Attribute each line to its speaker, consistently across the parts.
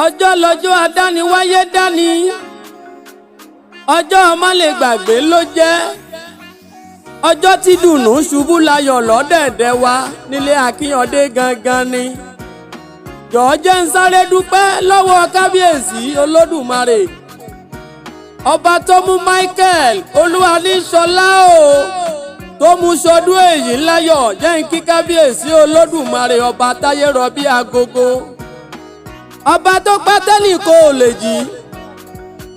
Speaker 1: ọjọ́ lọ́jọ́ adániwáyé dání, ọjọ́ má lè gbàgbé ló jẹ́, ọjọ́ tí dùnnú ṣubú layọ̀ lọ́dẹ̀dẹ̀ wa nílé Akínyàndé gangan ni. Jọ̀ọ́ jẹ́ ń sáré dúpẹ́ lọ́wọ́ kábíyèsí Olódùmarè, ọba tó mú Michael Olúwaníṣọlá o, tó mú ṣọdún èyí láyọ̀. Jẹ́ ń kí kábíyèsí Olódùmarè ọba táyé rọ bí agogo, ọba tó pẹ́ tẹ́nìkò ò lè jí,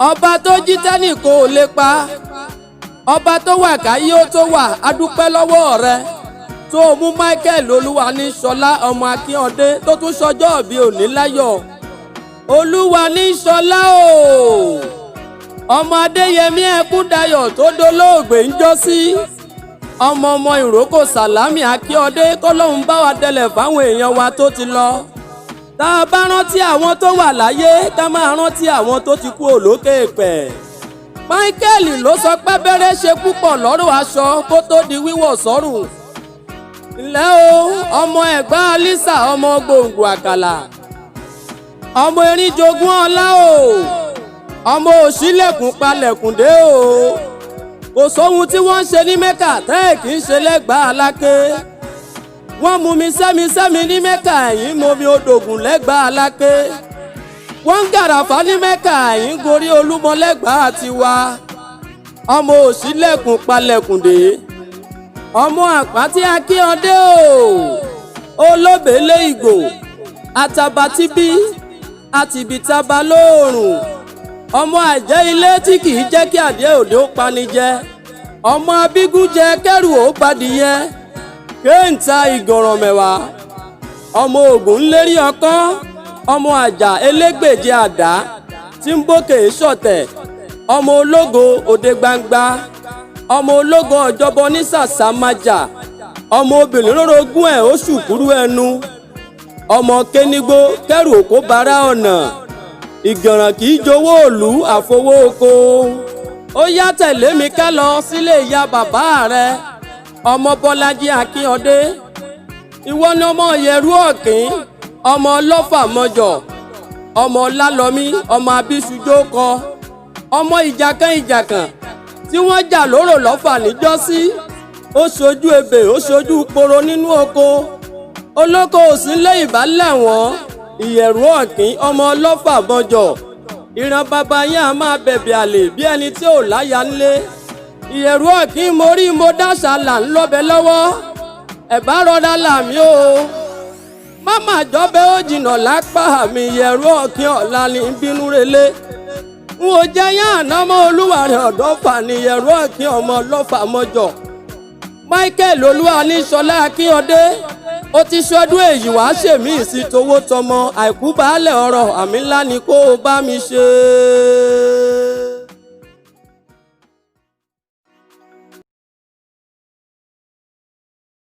Speaker 1: ọba tó jí tẹ́nìkò ò lè pa, ọba tó wà káyé ó tó wà. A dúpẹ́ lọ́wọ́ rẹ tó mú Michael Olúwaníṣọlá ọmọ Akínyàndé tó tún ṣọjọ́ ìbí òní láyọ̀. Olúwaníṣọlá o, ọmọ Adéyẹmí Ẹkúndayọ̀ tó dolóògbé ń jọ́sí, ọmọ ìrókò Sàlámì Akínyàndé kọ́lọ́hún bá wa dẹlẹ̀ fáwọn èèyàn wa tó ti lọ. Tá a bá rántí àwọn tó wà láyé, ká máa rántí àwọn tó ti kú olókè pẹ̀. Michael ló sọ pé bẹ́rẹ́ ṣe púpọ̀ lọ́rùn aṣọ kó tó di wíwọ̀ sọ́rùn. Ǹlẹ́ o, ọmọ ẹ̀gbá Alisa ọmọ gbòǹgbò àkàlà, ọmọ erin jogún ọlá o, ọmọ òṣìlẹ̀kùn palẹ̀kùn dé o. Kò sóhun tí wọ́n ń ṣe ní Mẹ́kà tẹ́ kì í ṣe lẹ́gbàá Aláké. Wọ́n mú mi sẹ́mi ní Mẹ́kà, ẹ̀yìn mú mi odògùn lẹ́gbàá Aláké. Wọ́n ń gàràfà ní Mẹ́kà, ẹ̀yìn gorí Olúmọ lẹ́gbàá tiwa. Ọmọ òṣìlẹ̀kùn palẹ̀kùn dé, ọmọ Àpáti Akínyàndé o, olóbèlé ìgò, àtàbàtìbí àtìbìtàbà lóòrùn, ọmọ àjẹ́ ilé tí kìí jẹ́ kí àdé òde ó pani jẹ, ọmọ abígúnjẹ kẹrù ó badìyẹ, kéńtà ìgànràn mẹ́wàá, ọmọ ògùn ńlérí ọkọ́, ọmọ àjà elégbèje àdá tí ń bókè ṣọ̀tẹ̀, ọmọ ológo òde gbangba, ọmọ ológo ọ̀jọ̀bọ ní sàsámájà, ọmọ obìnrin rórogún ẹ̀ ó ṣùkúrú ẹnu, ọmọ kénígbó kẹrù òkó bara ọ̀nà, ìgànràn kì í jowó òlú àfowó oko. Ó yá tẹ̀lé mi ká lọ sílé ìyá bàbá rẹ, ọmọ Bọ́lájí Akínyàndé. Ìwọ ni ọmọ Yẹ̀rú Ọ̀kín, ọmọ Ọlọ́fà mọ́jọ̀, ọmọ Lálọ́mí, ọmọ Abíṣujókọ, ọmọ ìjàkàn tí wọ́n jà lóró lọ́fà níjọ́sí. Ó ṣojú ebè ó ṣojú poro nínú oko, olóko òsínlé ìbálẹ̀ wọn. Ìyẹ̀rú Ọ̀kín ọmọ Ọlọ́fà mọ́jọ̀, ìran bàbá yẹn a máa bẹ̀bẹ̀ àlè bí ẹni tí ò láya ńlé. Ìyẹ̀rú Ọ̀kín mo rí mo dáṣà là ń lọ́bẹ lọ́wọ́, ẹ̀bá rọra làmí o. Máma jọ́bẹ́ ó jìnnà lápá mi, Ìyẹ̀rú Ọ̀kín ọ̀la ní bínú relé. N ò jẹ́ yán àná mọ́ Olúwarẹ̀ Ọ̀dọ́fà ní Ìyẹ̀rú Ọ̀kín ọmọ Ọlọ́fà mọ́jọ̀. Michael Olúwaníṣọlá Akínyàndé, ó ti ṣọdún èyí wàá ṣèmí ìsìn towó tọmọ, àìkú baálẹ̀ ọ̀rọ̀, àmì ńlá ni kó o bá mi ṣe.